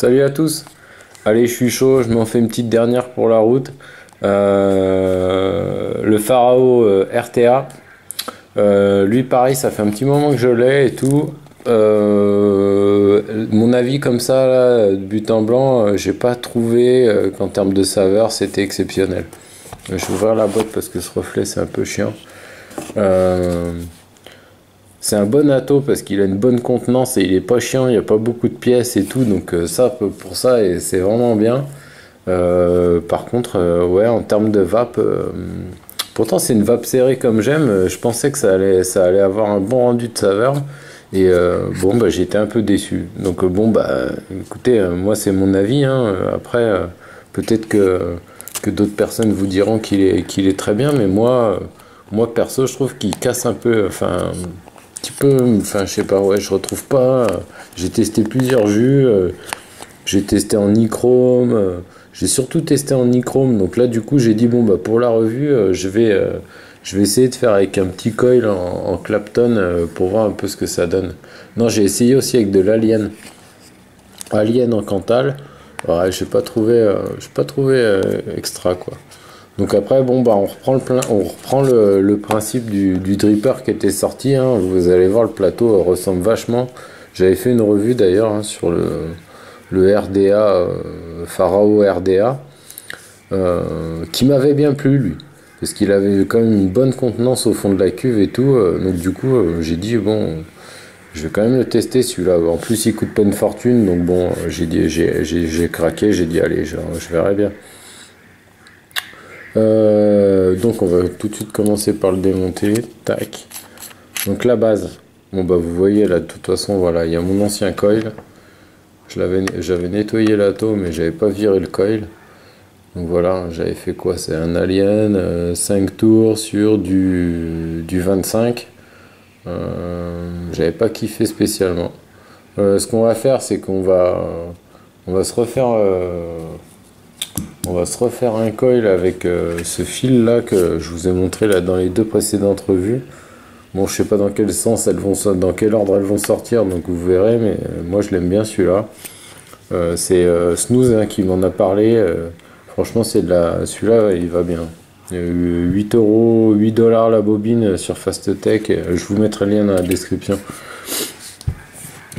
Salut à tous. Allez, je suis chaud, je m'en fais une petite dernière pour la route. Le Pharaon RTA. Lui, pareil, ça fait un petit moment que je l'ai et tout. Mon avis comme ça, là, de but en blanc, j'ai pas trouvé qu'en termes de saveur, c'était exceptionnel. Je vais ouvrir la boîte parce que ce reflet, c'est un peu chiant. Euh, c'est un bon atto parce qu'il a une bonne contenance et il est pas chiant, il n'y a pas beaucoup de pièces et tout, donc ça, pour ça, et c'est vraiment bien. Par contre, ouais, en termes de vape, pourtant c'est une vape serrée comme j'aime, je pensais que ça allait avoir un bon rendu de saveur. Et bon, bah, j'étais un peu déçu. Donc bon, bah, écoutez, moi c'est mon avis, hein. Après, peut-être que d'autres personnes vous diront qu'il est très bien, mais moi perso, je trouve qu'il casse un peu, enfin, un petit peu, enfin, je sais pas, ouais, je retrouve pas. J'ai testé plusieurs jus, j'ai testé en nichrome, j'ai surtout testé en nichrome. Donc là, du coup, j'ai dit, bon, bah, pour la revue, je vais essayer de faire avec un petit coil en Clapton pour voir un peu ce que ça donne. Non, j'ai essayé aussi avec de l'Alien. Alien en Cantal. Ouais, j'ai pas trouvé extra, quoi. Donc après, bon, bah, on reprend le principe du dripper qui était sorti, hein. Vous allez voir, le plateau ressemble vachement. J'avais fait une revue d'ailleurs, hein, sur le RDA, Pharaon RDA, qui m'avait bien plu, lui. Parce qu'il avait quand même une bonne contenance au fond de la cuve et tout. Donc du coup, j'ai dit, bon, je vais quand même le tester celui-là. En plus, il coûte pas une fortune. Donc bon, j'ai craqué, j'ai dit, allez, je verrai bien. Donc on va tout de suite commencer par le démonter. Tac. Donc la base. Bon bah vous voyez là, de toute façon, voilà, il y a mon ancien coil. J'avais nettoyé l'atto, mais j'avais pas viré le coil. Donc voilà, j'avais fait quoi? C'est un Alien, 5 tours sur du 25. J'avais pas kiffé spécialement. Ce qu'on va faire, c'est on va se refaire un coil avec ce fil là que je vous ai montré là dans les deux précédentes revues. Bon, je sais pas dans quel sens dans quel ordre elles vont sortir, donc vous verrez, mais moi je l'aime bien celui-là. C'est Snooze, hein, qui m'en a parlé. Franchement, celui-là, il va bien. 8 euros, 8 dollars la bobine sur Fast Tech. Je vous mettrai le lien dans la description.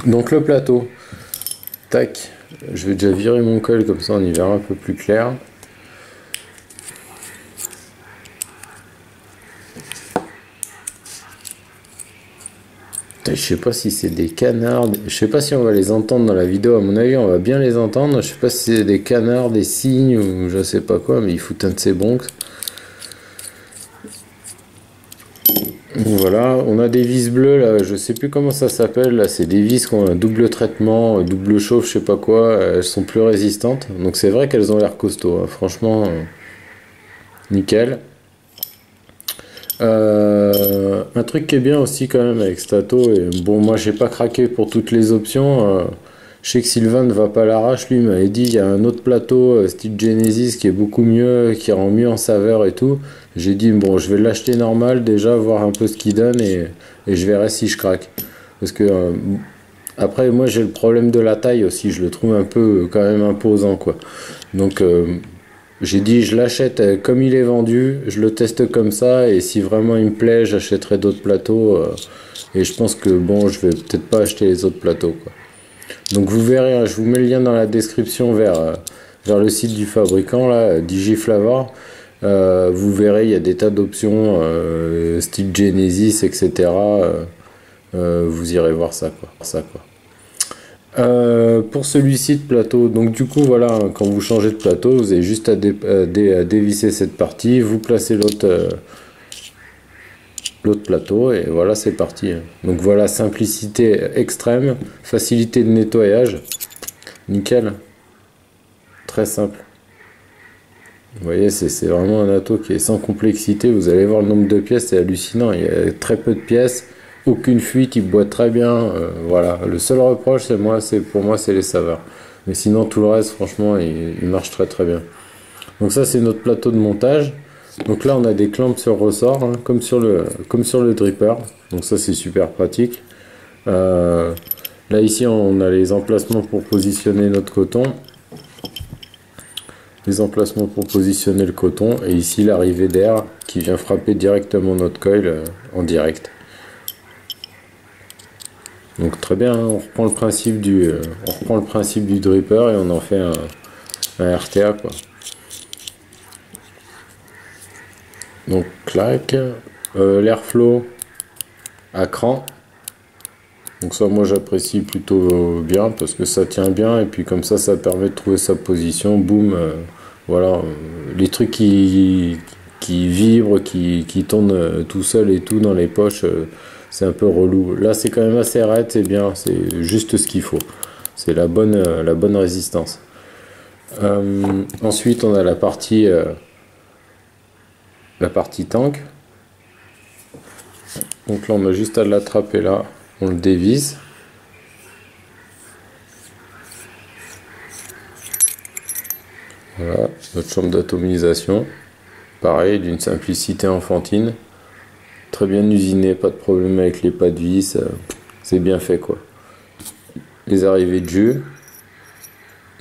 Donc le plateau. Tac. Je vais déjà virer mon coil, comme ça on y verra un peu plus clair. Je sais pas si c'est des canards, je sais pas si on va les entendre dans la vidéo, à mon avis on va bien les entendre, je sais pas si c'est des canards, des cygnes ou je sais pas quoi, mais ils foutent un de ces bronx. Voilà, on a des vis bleues là, je sais plus comment ça s'appelle, là c'est des vis qui ont un double traitement, double chauffe, je sais pas quoi, elles sont plus résistantes, donc c'est vrai qu'elles ont l'air costauds, hein. Franchement, nickel. Un truc qui est bien aussi quand même avec Stato, et bon, moi j'ai pas craqué pour toutes les options. Je sais que Sylvain ne va pas à l'arrache, lui m'avait dit il y a un autre plateau style Genesis qui est beaucoup mieux, qui rend mieux en saveur et tout. J'ai dit bon, je vais l'acheter normal déjà, voir un peu ce qu'il donne, et je verrai si je craque. Parce que après, moi j'ai le problème de la taille aussi, je le trouve un peu quand même imposant, quoi. Donc j'ai dit je l'achète comme il est vendu, je le teste comme ça, et si vraiment il me plaît, j'achèterai d'autres plateaux. Et je pense que bon, je vais peut-être pas acheter les autres plateaux, quoi. Donc vous verrez, hein, je vous mets le lien dans la description vers le site du fabricant, là, Digiflavor. Vous verrez, il y a des tas d'options, style Genesis, etc. Vous irez voir ça, quoi. Pour celui-ci de plateau, donc du coup voilà, quand vous changez de plateau, vous avez juste à dévisser cette partie, vous placez l'autre plateau, et voilà, c'est parti. Donc voilà, simplicité extrême, facilité de nettoyage, nickel, très simple. Vous voyez, c'est vraiment un atto qui est sans complexité. Vous allez voir le nombre de pièces, c'est hallucinant, il y a très peu de pièces. Aucune fuite, il boit très bien. Voilà, le seul reproche, pour moi, c'est les saveurs. Mais sinon, tout le reste, franchement, il marche très très bien. Donc ça, c'est notre plateau de montage. Donc là, on a des clamps sur ressort, hein, comme sur le dripper. Donc ça, c'est super pratique. Là ici on a les emplacements pour positionner notre coton. Les emplacements pour positionner le coton. Et ici l'arrivée d'air qui vient frapper directement notre coil en direct. Donc très bien, hein, on reprend le principe du dripper et on en fait un RTA quoi. Donc clac, l'airflow à cran. Donc ça moi j'apprécie plutôt bien parce que ça tient bien et puis comme ça permet de trouver sa position. Boum, voilà, les trucs qui vibrent, qui tournent tout seul et tout dans les poches. C'est un peu relou. Là, c'est quand même assez raide, c'est bien, c'est juste ce qu'il faut. C'est la bonne résistance. Ensuite, on a la partie tank. Donc là, on a juste à l'attraper là, on le dévisse. Voilà, notre chambre d'atomisation. Pareil, d'une simplicité enfantine. Très bien usiné, pas de problème avec les pas de vis, c'est bien fait quoi. Les arrivées de jus.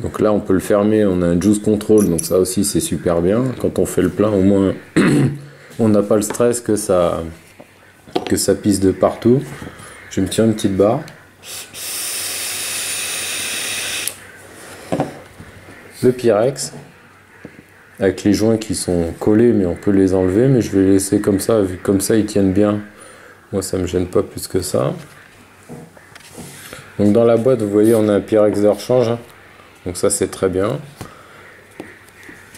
Donc là on peut le fermer, on a un juice control, donc ça aussi c'est super bien. Quand on fait le plein, au moins on n'a pas le stress que ça pisse de partout. Je me tiens une petite barre. Le Pyrex. Avec les joints qui sont collés, mais on peut les enlever, mais je vais les laisser comme ça, vu que comme ça ils tiennent bien. Moi ça me gêne pas plus que ça. Donc dans la boîte, vous voyez, on a un Pyrex de rechange, donc ça c'est très bien.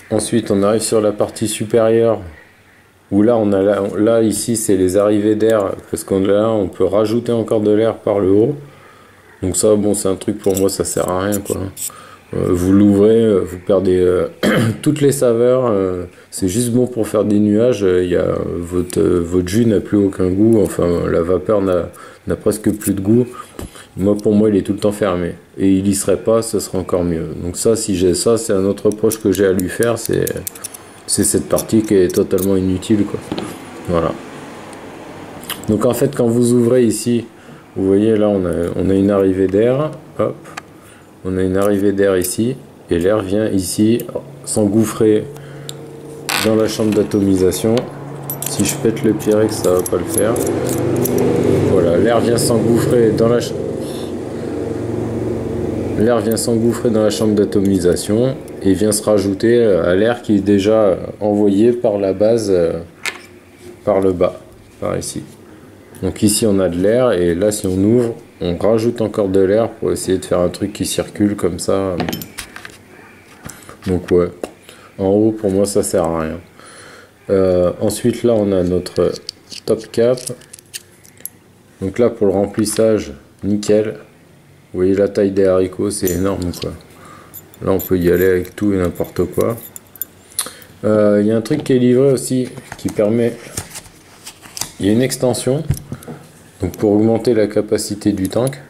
Ensuite on arrive sur la partie supérieure, où là on a là ici c'est les arrivées d'air, parce qu'on là on peut rajouter encore de l'air par le haut. Donc ça bon c'est un truc pour moi ça sert à rien quoi. Vous l'ouvrez, vous perdez toutes les saveurs, c'est juste bon pour faire des nuages, votre jus n'a plus aucun goût, enfin la vapeur n'a presque plus de goût. Moi pour moi il est tout le temps fermé, et il y serait pas, ce serait encore mieux. Donc ça si j'ai ça, c'est un autre reproche que j'ai à lui faire, c'est cette partie qui est totalement inutile quoi. Voilà. Donc en fait quand vous ouvrez ici, vous voyez là on a une arrivée d'air, hop. On a une arrivée d'air ici, et l'air vient ici s'engouffrer dans la chambre d'atomisation. Si je pète le Pyrex, ça va pas le faire. Voilà, l'air vient s'engouffrer dans la chambre d'atomisation et vient se rajouter à l'air qui est déjà envoyé par la base, par le bas, par ici. Donc ici on a de l'air, et là si on ouvre, on rajoute encore de l'air pour essayer de faire un truc qui circule comme ça. Donc ouais, en haut pour moi ça sert à rien. Ensuite là on a notre top cap. Donc là pour le remplissage, nickel. Vous voyez la taille des haricots, c'est énorme quoi. Là on peut y aller avec tout et n'importe quoi. Il y a un truc qui est livré aussi qui permet... Il y a une extension. Donc pour augmenter la capacité du tank,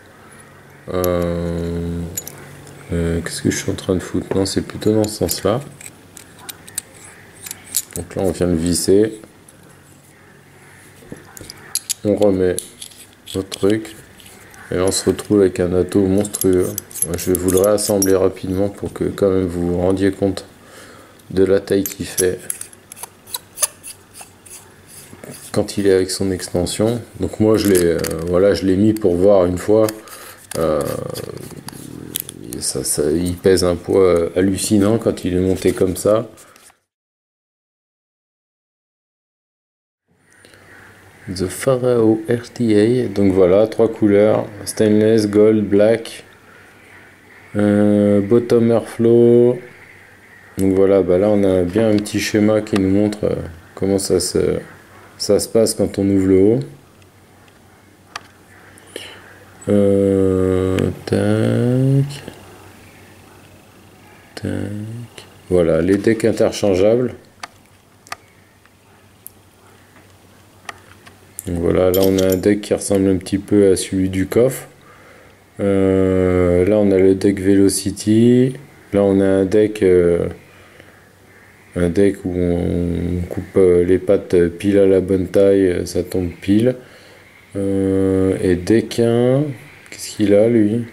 qu'est-ce que je suis en train de foutre? Non, c'est plutôt dans ce sens-là. Donc là, on vient le visser. On remet notre truc. Et là, on se retrouve avec un ato monstrueux. Je vais vous le réassembler rapidement pour que quand même vous vous rendiez compte de la taille qu'il fait quand il est avec son extension. Donc moi je l'ai voilà, je l'ai mis pour voir une fois. Il pèse un poids hallucinant quand il est monté comme ça. The Pharaoh RTA, donc voilà, 3 couleurs, stainless, gold, black, bottom airflow. Donc voilà, bah là on a bien un petit schéma qui nous montre comment ça se passe quand on ouvre le haut. Tac. Voilà, les decks interchangeables. Donc voilà, là on a un deck qui ressemble un petit peu à celui du coffre. Là on a le deck Velocity. Là on a un deck où on coupe les pattes pile à la bonne taille, ça tombe pile. Et deck 1, Qu'est-ce qu'il a lui?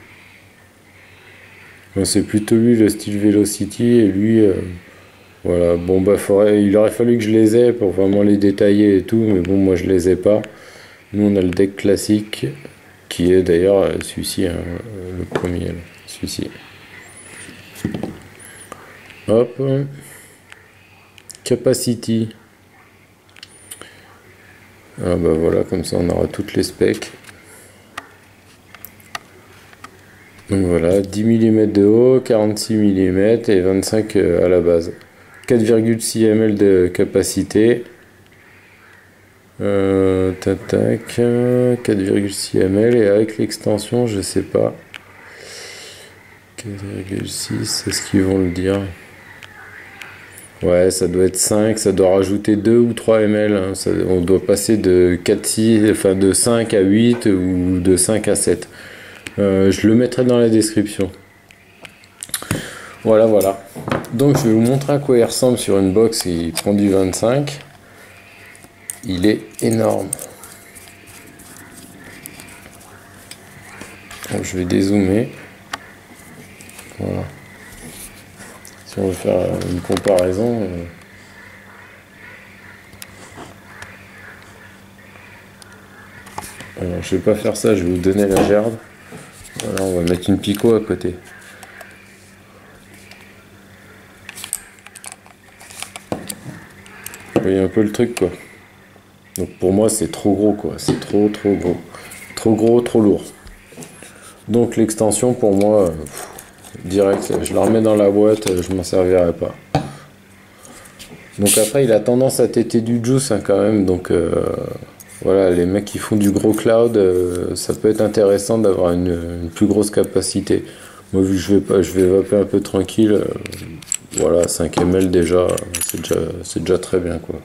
Non, c'est plutôt lui le style Velocity et lui, voilà. Bon bah il aurait fallu que je les ai pour vraiment les détailler et tout, mais bon moi je les ai pas. Nous on a le deck classique qui est d'ailleurs celui-ci, hein, le premier, là, celui-ci. Hop, Capacity. Ah bah voilà, comme ça on aura toutes les specs. Donc voilà, 10 mm de haut, 46 mm et 25 à la base. 4,6 ml de capacité. Tac, 4,6 ml et avec l'extension, je sais pas. 4,6, c'est ce qu'ils vont le dire. Ouais, ça doit être 5, ça doit rajouter 2 ou 3 ml. Hein. On doit passer de 4, 6, enfin de 5 à 8 ou de 5 à 7. Je le mettrai dans la description. Voilà, voilà. Donc je vais vous montrer à quoi il ressemble sur une box. Il prend du 25. Il est énorme. Donc je vais dézoomer. Voilà. Si on veut faire une comparaison. Alors je vais pas faire ça, je vais vous donner la gerbe. Voilà, on va mettre une picot à côté. Vous voyez un peu le truc quoi. Donc pour moi c'est trop gros quoi, c'est trop gros. Trop gros, trop lourd. Donc l'extension pour moi, direct, je la remets dans la boîte, je m'en servirai pas. Donc après il a tendance à téter du juice hein, quand même, donc voilà, les mecs qui font du gros cloud, ça peut être intéressant d'avoir une plus grosse capacité. Moi vu que je vais vaper un peu tranquille, voilà, 5 ml déjà, c'est déjà très bien quoi.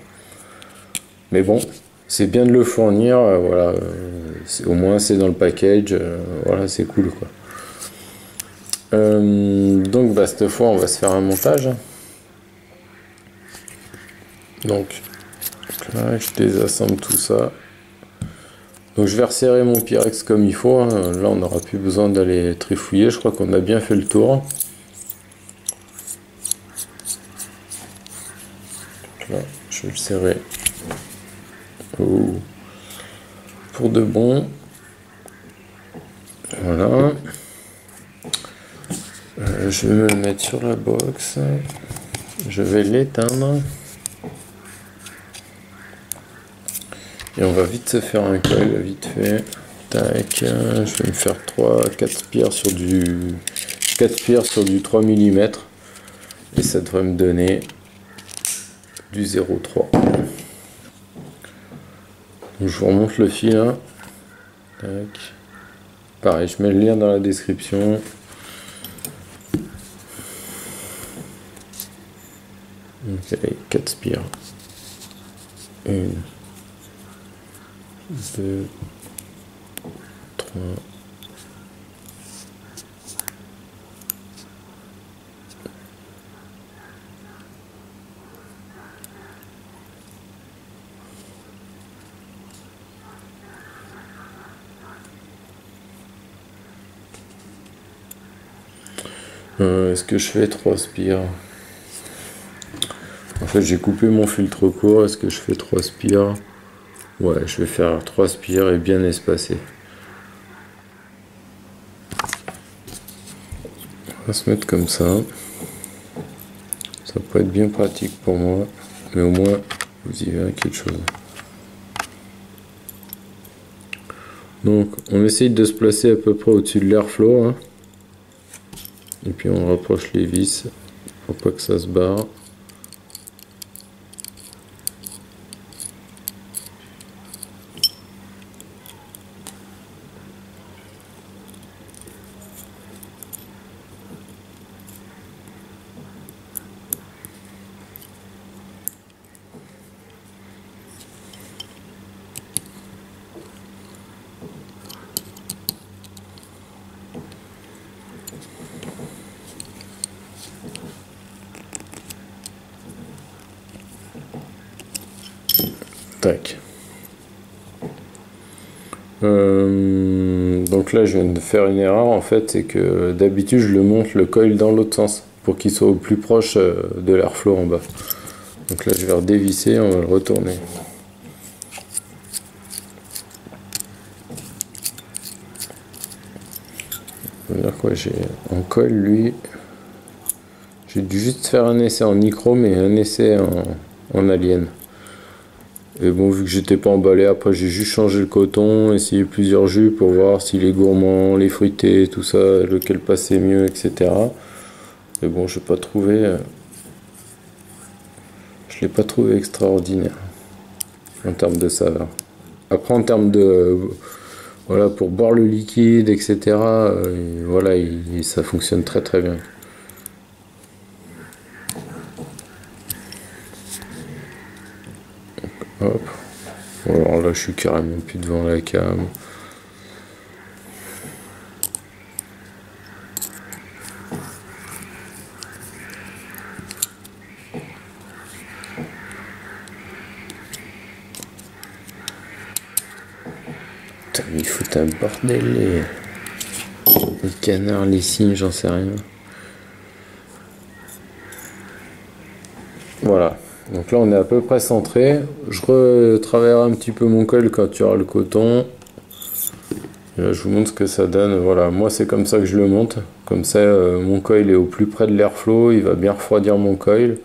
Mais bon, c'est bien de le fournir, voilà, au moins c'est dans le package, voilà, c'est cool quoi. Donc bah, cette fois on va se faire un montage. Donc là je désassemble tout ça. Donc je vais resserrer mon Pyrex comme il faut, hein. Là on n'aura plus besoin d'aller trifouiller, je crois qu'on a bien fait le tour. Donc là je vais le serrer. Oh. Pour de bon. Voilà. Je vais me le mettre sur la box. Je vais l'éteindre. Et on va vite se faire un coil, vite fait. Tac. Je vais me faire 4 spires sur du 3 mm. Et ça devrait me donner du 0,3. Donc je vous remonte le fil. Hein. Tac. Pareil, je mets le lien dans la description. Ok, 4 spires. 1, 2, 3. Est-ce que je fais 3 spires? En fait, j'ai coupé mon fil trop court. Est-ce que je fais 3 spires? Ouais, je vais faire 3 spires et bien espacés. On va se mettre comme ça. Ça peut être bien pratique pour moi. Mais au moins, vous y verrez quelque chose. Donc, on essaye de se placer à peu près au-dessus de l'airflow. Hein. Et puis, on rapproche les vis pour pas que ça se barre. Tac. Donc là, je viens de faire une erreur en fait, c'est que d'habitude, je le monte le coil dans l'autre sens pour qu'il soit au plus proche de l'airflow en bas. Donc là, je vais redévisser, on va le retourner. Ça veut dire quoi, j'ai en coil, lui, j'ai dû juste faire un essai en nichrome et un essai en alien. Et bon, vu que j'étais pas emballé, après j'ai juste changé le coton, essayé plusieurs jus pour voir si les gourmands, les fruités, tout ça, lequel passait mieux, etc. Mais bon, je l'ai pas trouvé extraordinaire en termes de saveur. Après, en termes de, voilà, pour boire le liquide, etc. Voilà, ça fonctionne très très bien. Hop. Alors là, je suis carrément plus devant la cam. Putain, mais il faut un bordel, les canards, les cygnes, j'en sais rien. Voilà. Donc là, on est à peu près centré. Je retravaillerai un petit peu mon col quand tu auras le coton. Et là, je vous montre ce que ça donne. Voilà, moi, c'est comme ça que je le monte. Comme ça, mon coil est au plus près de l'airflow. Il va bien refroidir mon coil.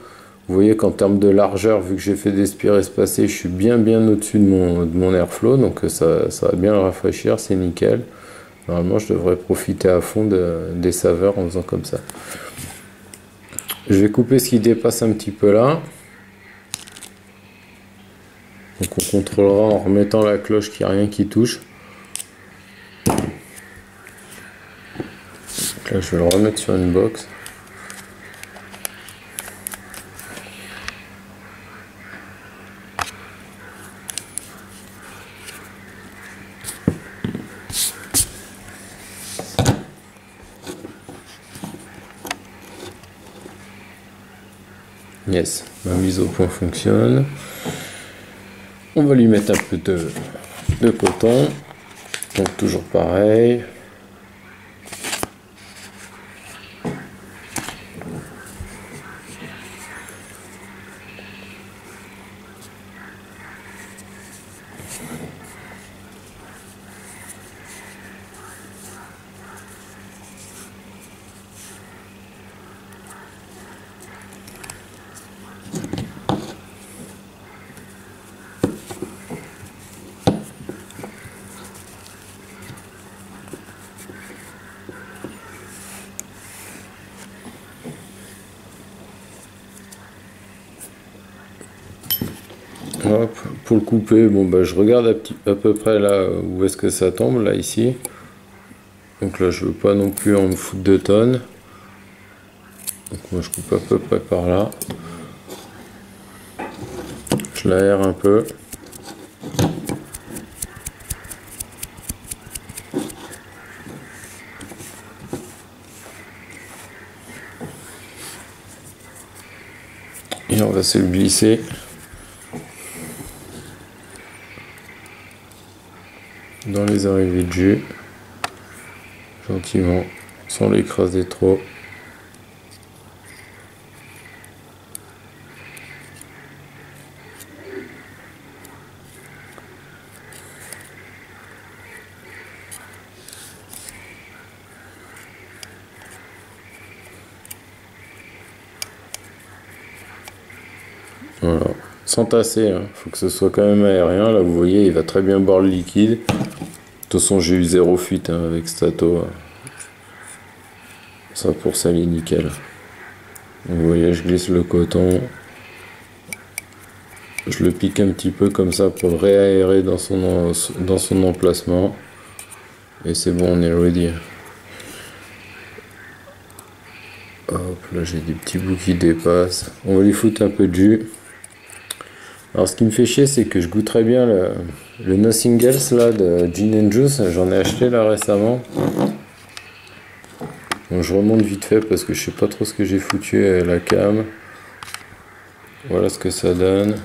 Vous voyez qu'en termes de largeur, vu que j'ai fait des spires espacés, je suis bien au-dessus de mon airflow. Donc ça va bien le rafraîchir, c'est nickel. Normalement, je devrais profiter à fond des saveurs en faisant comme ça. Je vais couper ce qui dépasse un petit peu là. Donc on contrôlera en remettant la cloche qu'il n'y a rien qui touche. Donc là, je vais le remettre sur une box. Yes, ma mise au point fonctionne. On va lui mettre un peu de coton. Donc toujours pareil. Hop, pour le couper, bon bah je regarde à peu près là où est-ce que ça tombe, là ici. Donc là je veux pas non plus en me foutre de tonnes. Donc moi je coupe à peu près par là. Je l'aère un peu. Et on va se le glisser. Dans les arrivées de jus, gentiment, sans l'écraser trop. Voilà, sans tasser, hein. Faut que ce soit quand même aérien. Là, vous voyez, il va très bien boire le liquide. De toute façon, j'ai eu zéro fuite hein, avec Stato. Ça pour ça, il est nickel. Vous voyez, je glisse le coton. Je le pique un petit peu comme ça pour le réaérer dans son emplacement. Et c'est bon, on est ready. Hop, là j'ai des petits bouts qui dépassent. On va lui foutre un peu de jus. Alors ce qui me fait chier, c'est que je goûterais bien le Nothing Else là de Gin and Juice. J'en ai acheté là récemment. Donc je remonte vite fait parce que je sais pas trop ce que j'ai foutu à la cam. Voilà ce que ça donne.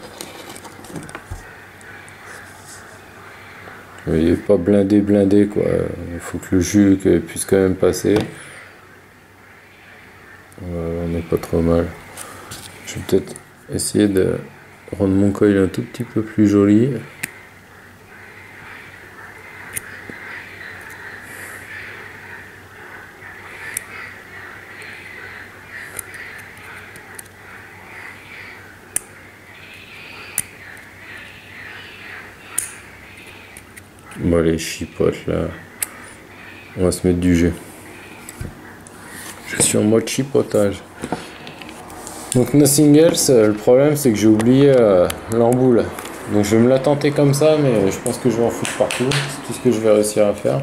Il est pas blindé quoi. Il faut que le jus puisse quand même passer. On n'est pas trop mal. Je vais peut-être essayer de rendre mon coil un tout petit peu plus joli. Bon, les chipotes là, on va se mettre du jus. Je suis en mode chipotage. Donc Nothing Else, le problème c'est que j'ai oublié l'emboule. Donc je vais me la tenter comme ça, mais je pense que je vais en foutre partout. C'est tout ce que je vais réussir à faire.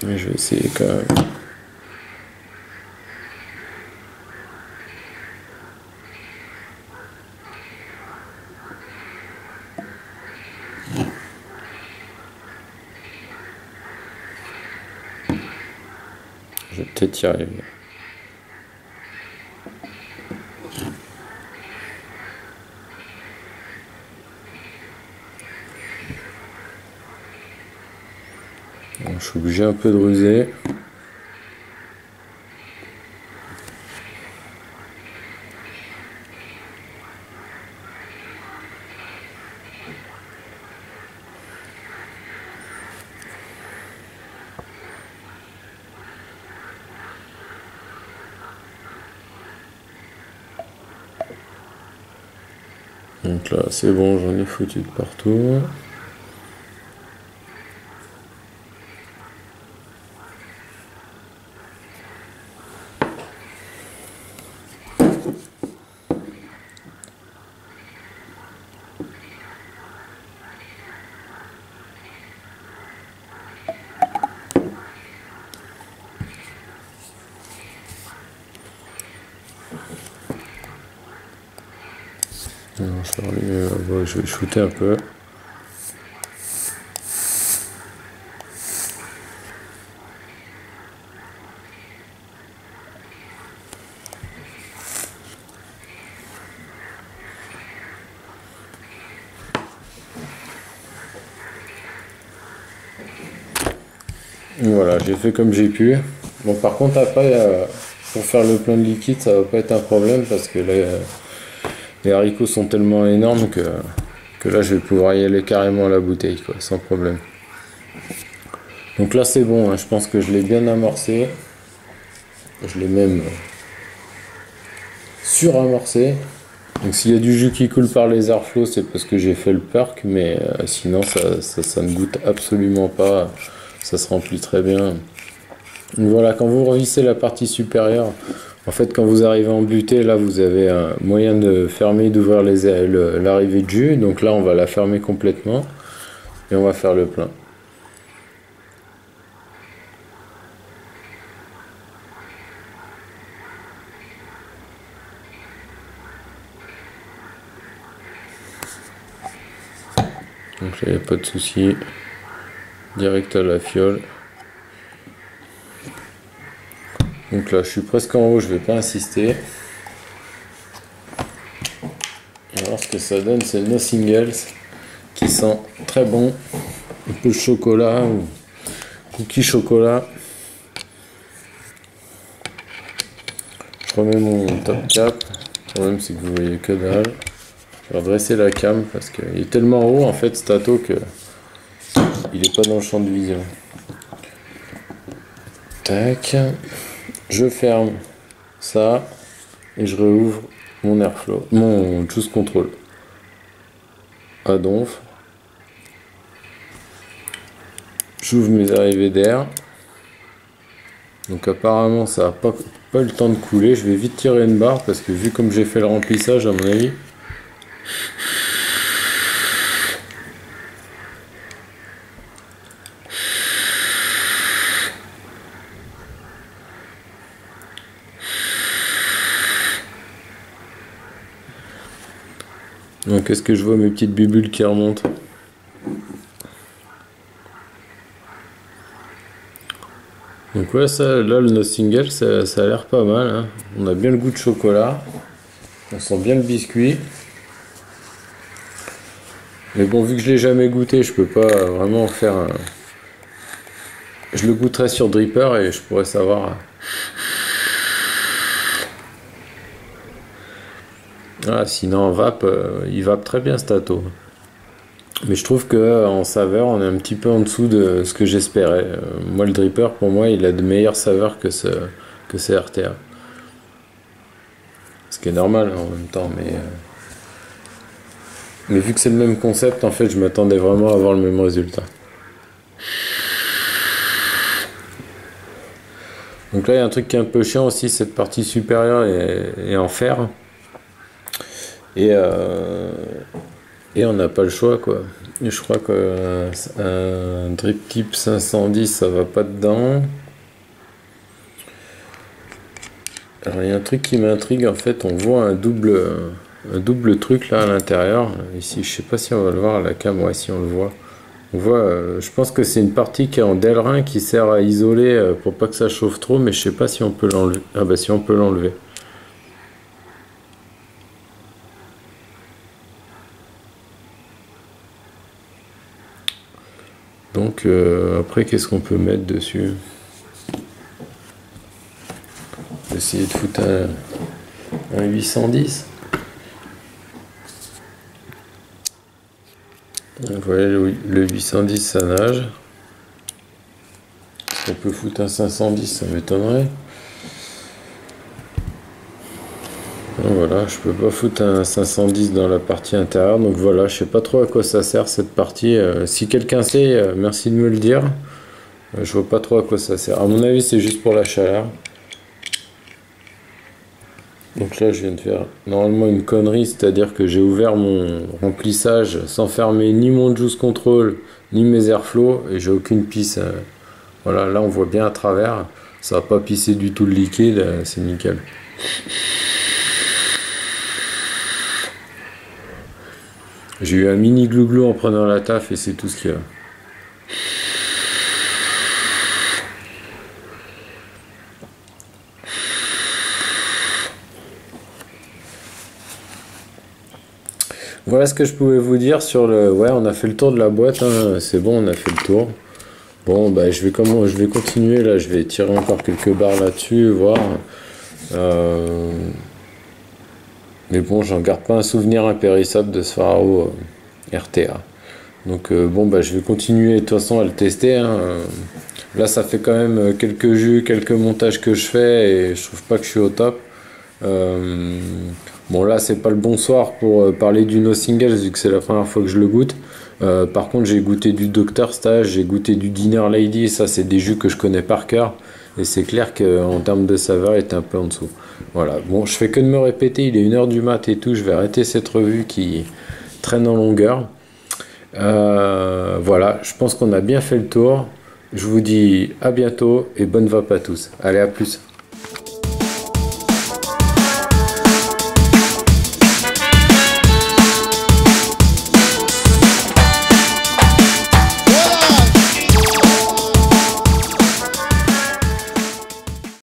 Mais je vais essayer quand même. Je vais peut-être y arriver. Bon, je suis obligé un peu de ruser. Donc là, c'est bon, j'en ai foutu de partout. Non, je vais shooter un peu. Voilà, j'ai fait comme j'ai pu. Bon, par contre, après, pour faire le plein de liquide, ça va pas être un problème parce que là, les haricots sont tellement énormes que là, je vais pouvoir y aller carrément à la bouteille, quoi, sans problème. Donc là, c'est bon, hein, je pense que je l'ai bien amorcé. Je l'ai même suramorcé. Donc s'il y a du jus qui coule par les airflows, c'est parce que j'ai fait le perk, mais sinon, ça ne goûte absolument pas. Ça se remplit très bien. Donc voilà, quand vous revissez la partie supérieure, en fait, quand vous arrivez en butée, là, vous avez un moyen de fermer et d'ouvrir l'arrivée de jus. Donc là, on va la fermer complètement et on va faire le plein. Donc là, il n'y a pas de souci. Direct à la fiole. Donc là, je suis presque en haut, je vais pas insister. Alors ce que ça donne, c'est le Nothing Else qui sent très bon. Un peu de chocolat ou cookie chocolat. Je remets mon top cap. Le problème, c'est que vous voyez que dalle. Je vais redresser la cam parce qu'il est tellement haut en fait, Stato, que il est pas dans le champ de vision. Tac. Je ferme ça et je réouvre mon airflow, mon juice control à donf. J'ouvre mes arrivées d'air. Donc apparemment ça n'a pas eu le temps de couler. Je vais vite tirer une barre parce que vu comme j'ai fait le remplissage, à mon avis, donc est-ce que je vois mes petites bulles qui remontent? Donc ouais, ça, là le Nothing Else, ça a l'air pas mal, hein. On a bien le goût de chocolat, on sent bien le biscuit. Mais bon, vu que je l'ai jamais goûté, je peux pas vraiment faire un... Je le goûterai sur Dripper et je pourrais savoir. Ah, sinon en vape, il vape très bien cet Atto. Mais je trouve que en saveur, on est un petit peu en dessous de ce que j'espérais. Moi, le Dripper, pour moi, il a de meilleures saveurs que ce RTA. Ce qui est normal en même temps, mais vu que c'est le même concept, en fait, je m'attendais vraiment à avoir le même résultat. Donc là, il y a un truc qui est un peu chiant aussi, cette partie supérieure est en fer. Et, et on n'a pas le choix, quoi. Et je crois qu'un drip tip 510, ça va pas dedans. Alors il y a un truc qui m'intrigue, en fait, on voit un double truc là à l'intérieur. Ici, je sais pas si on va le voir à la cam, ouais, si on le voit. On voit, je pense que c'est une partie qui est en Delrin qui sert à isoler pour pas que ça chauffe trop, mais je sais pas si on peut l'enlever. Ah bah si on peut l'enlever. Donc après, qu'est-ce qu'on peut mettre dessus? Essayer de foutre un 810. Vous voyez, le 810 ça nage. On peut foutre un 510, ça m'étonnerait. Voilà, je peux pas foutre un 510 dans la partie intérieure, donc voilà, je sais pas trop à quoi ça sert cette partie. Si quelqu'un sait, merci de me le dire. Je vois pas trop à quoi ça sert. À mon avis, c'est juste pour la chaleur. Donc là, je viens de faire normalement une connerie, c'est-à-dire que j'ai ouvert mon remplissage sans fermer ni mon juice control ni mes airflow et j'ai aucune pisse. Voilà, là on voit bien à travers. Ça va pas pisser du tout le liquide, c'est nickel. J'ai eu un mini glouglou en prenant la taf et c'est tout ce qu'il y a. Voilà ce que je pouvais vous dire sur le... Ouais, on a fait le tour de la boîte, hein. C'est bon, on a fait le tour. Bon, bah je vais continuer, là, je vais tirer encore quelques barres là-dessus, voir. Mais bon, j'en garde pas un souvenir impérissable de ce Pharaon RTA. Donc bon, bah je vais continuer de toute façon à le tester, hein. Là, ça fait quand même quelques jus, quelques montages que je fais et je trouve pas que je suis au top. Bon, là, c'est pas le bon soir pour parler du No Singles vu que c'est la première fois que je le goûte. Par contre, j'ai goûté du Dr Stage, j'ai goûté du Dinner Lady, ça, c'est des jus que je connais par cœur. Et c'est clair qu'en termes de saveur, il est un peu en dessous. Voilà, bon, je fais que de me répéter, il est 1h du mat et tout, je vais arrêter cette revue qui traîne en longueur. Voilà, je pense qu'on a bien fait le tour. Je vous dis à bientôt et bonne vape à tous. Allez, à plus.